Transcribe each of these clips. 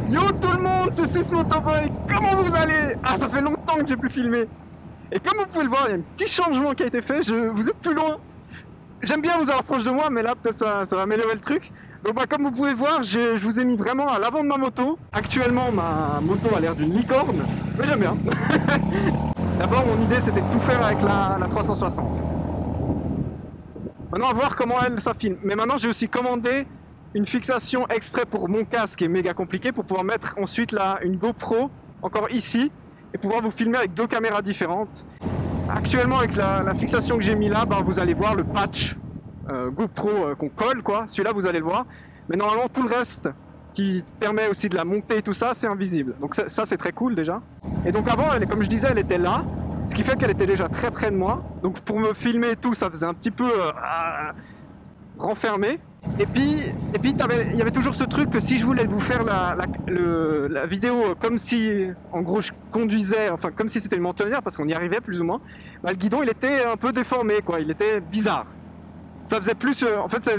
Yo tout le monde, c'est Sus Motoboy, comment vous allez? Ah, ça fait longtemps que j'ai plus filmé. Et comme vous pouvez le voir, il y a un petit changement qui a été fait, vous êtes plus loin. J'aime bien vous avoir proche de moi, mais là peut-être ça va améliorer le truc. Donc bah, comme vous pouvez voir, je vous ai mis vraiment à l'avant de ma moto. Actuellement, ma moto a l'air d'une licorne, mais j'aime bien. D'abord, mon idée c'était de tout faire avec la 360. Maintenant, à voir comment ça filme. Mais maintenant, j'ai aussi commandé une fixation exprès pour mon casque qui est méga compliqué pour pouvoir mettre ensuite une GoPro encore ici et pouvoir vous filmer avec deux caméras différentes. Actuellement, avec la fixation que j'ai mis là, bah, vous allez voir le patch GoPro qu'on colle, quoi. Celui-là, vous allez le voir. Mais normalement, tout le reste qui permet aussi de la monter et tout ça, c'est invisible. Donc ça c'est très cool déjà. Et donc avant, comme je disais, elle était là. Ce qui fait qu'elle était déjà très près de moi. Donc pour me filmer et tout, ça faisait un petit peu renfermé. Et puis il y avait toujours ce truc que si je voulais vous faire la vidéo comme si, en gros, je conduisais, enfin comme si c'était une mentonnière, parce qu'on y arrivait plus ou moins, bah, le guidon il était un peu déformé, quoi. Il était bizarre. Ça faisait plus, en fait,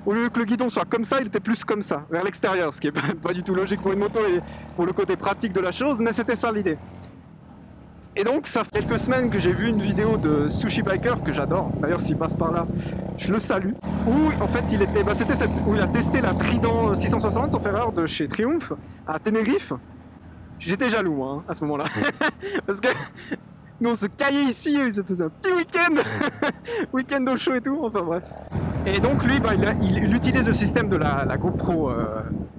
au lieu que le guidon soit comme ça, il était plus comme ça, vers l'extérieur, ce qui est pas du tout logique pour une moto et pour le côté pratique de la chose, mais c'était ça l'idée. Et donc ça fait quelques semaines que j'ai vu une vidéo de Sushi Biker que j'adore, d'ailleurs s'il passe par là, je le salue, où en fait il était, où il a testé la Trident 660, sauf erreur, de chez Triumph, à Tenerife. J'étais jaloux hein, à ce moment-là, parce que nous on se caillait ici, il se faisait un petit week-end au chaud et tout, enfin bref. Et donc lui, bah, il utilise le système de la GoPro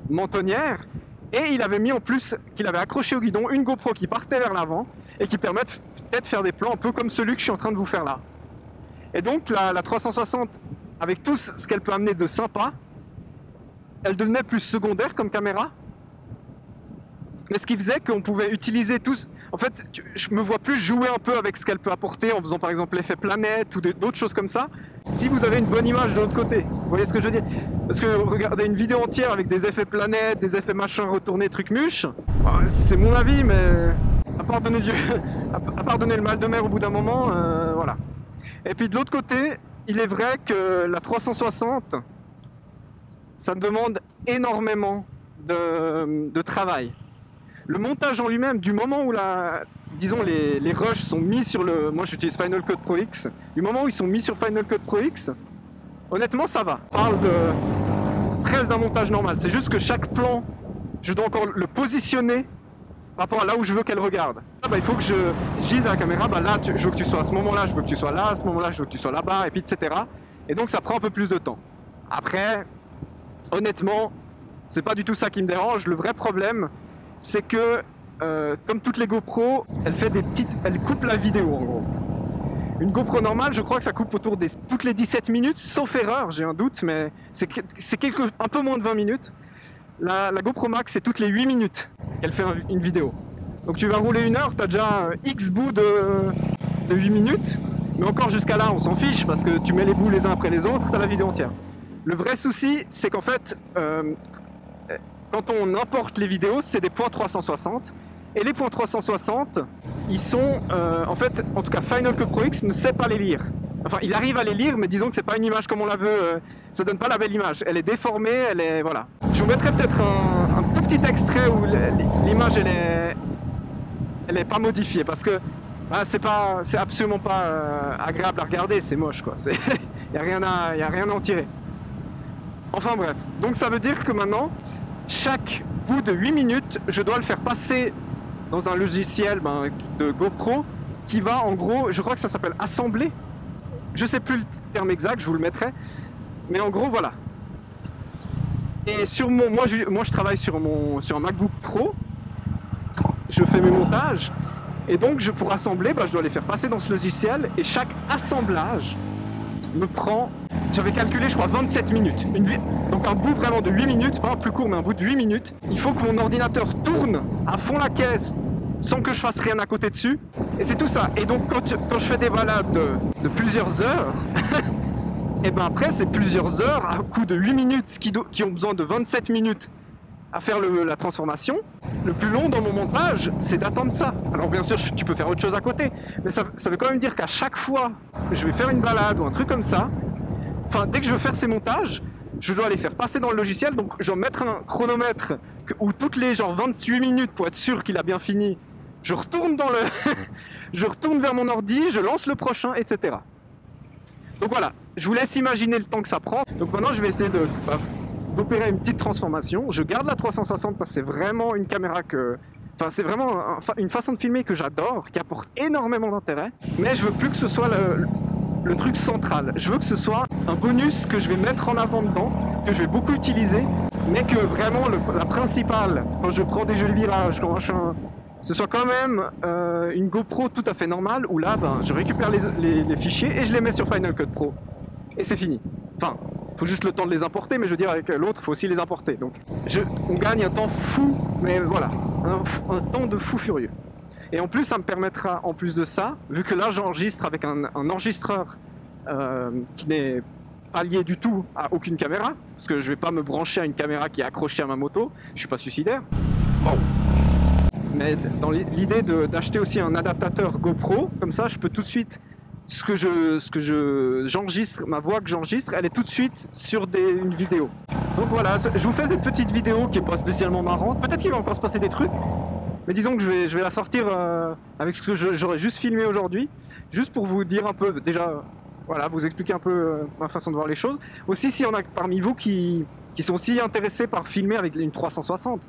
mentonnière, et il avait mis en plus, qu'il avait accroché au guidon, une GoPro qui partait vers l'avant, et qui permet peut-être de faire des plans un peu comme celui que je suis en train de vous faire là. Et donc la 360, avec tout ce qu'elle peut amener de sympa, elle devenait plus secondaire comme caméra, mais ce qui faisait qu'on pouvait utiliser tous... En fait, je me vois plus jouer un peu avec ce qu'elle peut apporter en faisant par exemple l'effet planète ou d'autres choses comme ça, si vous avez une bonne image de l'autre côté. Vous voyez ce que je veux dire? Parce que regarder une vidéo entière avec des effets planète, des effets machin retournés, trucs muches, c'est mon avis, mais à part donner le mal de mer au bout d'un moment, voilà. Et puis de l'autre côté, il est vrai que la 360, ça demande énormément de travail. Le montage en lui-même, du moment où disons les rushs sont mis sur moi j'utilise Final Cut Pro X, du moment où ils sont mis sur Final Cut Pro X, honnêtement ça va. On parle presque d'un montage normal, c'est juste que chaque plan, je dois encore le positionner par rapport à là où je veux qu'elle regarde. Ah bah, il faut que je dise à la caméra, bah là je veux que tu sois à ce moment-là, je veux que tu sois là, à ce moment-là je veux que tu sois là-bas, et puis etc. Et donc ça prend un peu plus de temps. Après, honnêtement, c'est pas du tout ça qui me dérange. Le vrai problème, c'est que, comme toutes les GoPro, elle coupe la vidéo en gros. Une GoPro normale, je crois que ça coupe autour toutes les 17 minutes, sauf erreur, j'ai un doute, mais c'est un peu moins de 20 minutes. La GoPro Max, c'est toutes les 8 minutes qu'elle fait une vidéo. Donc tu vas rouler 1 heure, tu as déjà X bouts de 8 minutes, mais encore jusqu'à là, on s'en fiche, parce que tu mets les bouts les uns après les autres, tu as la vidéo entière. Le vrai souci, c'est qu'en fait, quand on importe les vidéos, c'est des points 360. Et les points 360, ils sont, en fait, en tout cas Final Cut Pro X ne sait pas les lire. Enfin, il arrive à les lire, mais disons que c'est pas une image comme on la veut. Ça donne pas la belle image. Elle est déformée, elle est, voilà. Je vous mettrai peut-être un tout petit extrait où l'image elle est pas modifiée, parce que bah, c'est absolument pas agréable à regarder. C'est moche, quoi. Y a rien à en tirer. Enfin bref. Donc ça veut dire que maintenant, chaque bout de 8 minutes, je dois le faire passer dans un logiciel de GoPro qui va en gros, je crois que ça s'appelle assembler. Je sais plus le terme exact, je vous le mettrai. Mais en gros, voilà. Et moi je travaille sur un MacBook Pro. Je fais mes montages. Et donc, pour assembler, je dois les faire passer dans ce logiciel. Et chaque assemblage me prend, j'avais calculé je crois 27 minutes. Donc un bout vraiment de 8 minutes, pas un plus court mais un bout de 8 minutes. Il faut que mon ordinateur tourne à fond la caisse sans que je fasse rien à côté dessus. Et c'est tout ça. Et donc quand je fais des balades de plusieurs heures, et ben après c'est plusieurs heures à coup de 8 minutes qui ont besoin de 27 minutes à faire la transformation. Le plus long dans mon montage, c'est d'attendre ça. Alors bien sûr, tu peux faire autre chose à côté, mais ça veut quand même dire qu'à chaque fois je vais faire une balade ou un truc comme ça, enfin dès que je veux faire ces montages, je dois les faire passer dans le logiciel, donc je dois mettre un chronomètre où toutes les genre 28 minutes pour être sûr qu'il a bien fini, je retourne dans le je retourne vers mon ordi, je lance le prochain, etc. Donc voilà, je vous laisse imaginer le temps que ça prend. Donc maintenant je vais essayer d'opérer une petite transformation. Je garde la 360 parce que c'est vraiment une caméra que... Enfin, c'est vraiment une façon de filmer que j'adore, qui apporte énormément d'intérêt. Mais je veux plus que ce soit le truc central. Je veux que ce soit un bonus que je vais mettre en avant dedans, que je vais beaucoup utiliser, mais que vraiment la principale, quand je prends des jolis virages, quand machin, ce soit quand même une GoPro tout à fait normale, où là, ben, je récupère les fichiers et je les mets sur Final Cut Pro. Et c'est fini. Enfin, faut juste le temps de les importer, mais je veux dire, avec l'autre, il faut aussi les importer. Donc, on gagne un temps fou, mais voilà, un temps de fou furieux. Et en plus, ça me permettra, en plus de ça, vu que là, j'enregistre avec un enregistreur qui n'est pas lié du tout à aucune caméra, parce que je vais pas me brancher à une caméra qui est accrochée à ma moto, je suis pas suicidaire. Oh. Mais dans l'idée d'acheter aussi un adaptateur GoPro, comme ça, je peux tout de suite... j'enregistre, ma voix que j'enregistre, elle est tout de suite sur une vidéo. Donc voilà, je vous fais cette petite vidéo qui est pas spécialement marrante. Peut-être qu'il va encore se passer des trucs, mais disons que je vais la sortir avec ce que j'aurais juste filmé aujourd'hui, juste pour vous dire un peu, déjà, voilà, vous expliquer un peu ma façon de voir les choses. Aussi, s'il y en a parmi vous qui sont aussi intéressés par filmer avec une 360.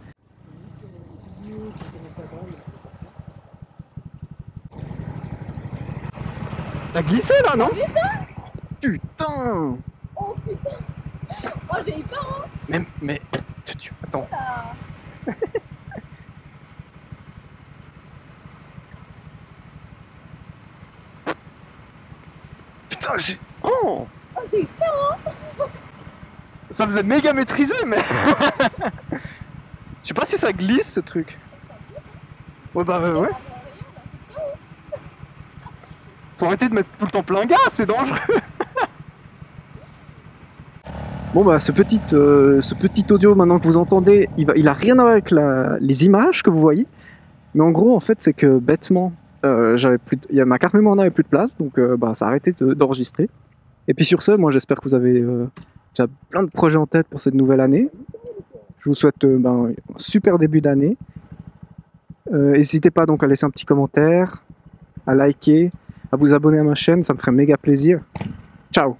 T'as glissé là, non? T'as vu ça? Putain! Oh putain! Oh j'ai eu peur hein! Mais... Attends. Putain, j'ai... Oh! Oh j'ai eu peur hein! Ça faisait méga maîtrisé, mais... Je sais pas si ça glisse ce truc. Ouais bah ouais. Faut arrêter de mettre tout le temps plein gaz, c'est dangereux. Bon bah ce petit audio maintenant que vous entendez, il a rien à voir avec les images que vous voyez. Mais en gros en fait c'est que bêtement, ma carte mémoire n'avait plus de place, donc bah, ça a arrêté d'enregistrer. Et puis sur ce, moi j'espère que vous avez déjà plein de projets en tête pour cette nouvelle année. Je vous souhaite un super début d'année. N'hésitez pas donc à laisser un petit commentaire, à liker, à vous abonner à ma chaîne, ça me ferait méga plaisir. Ciao!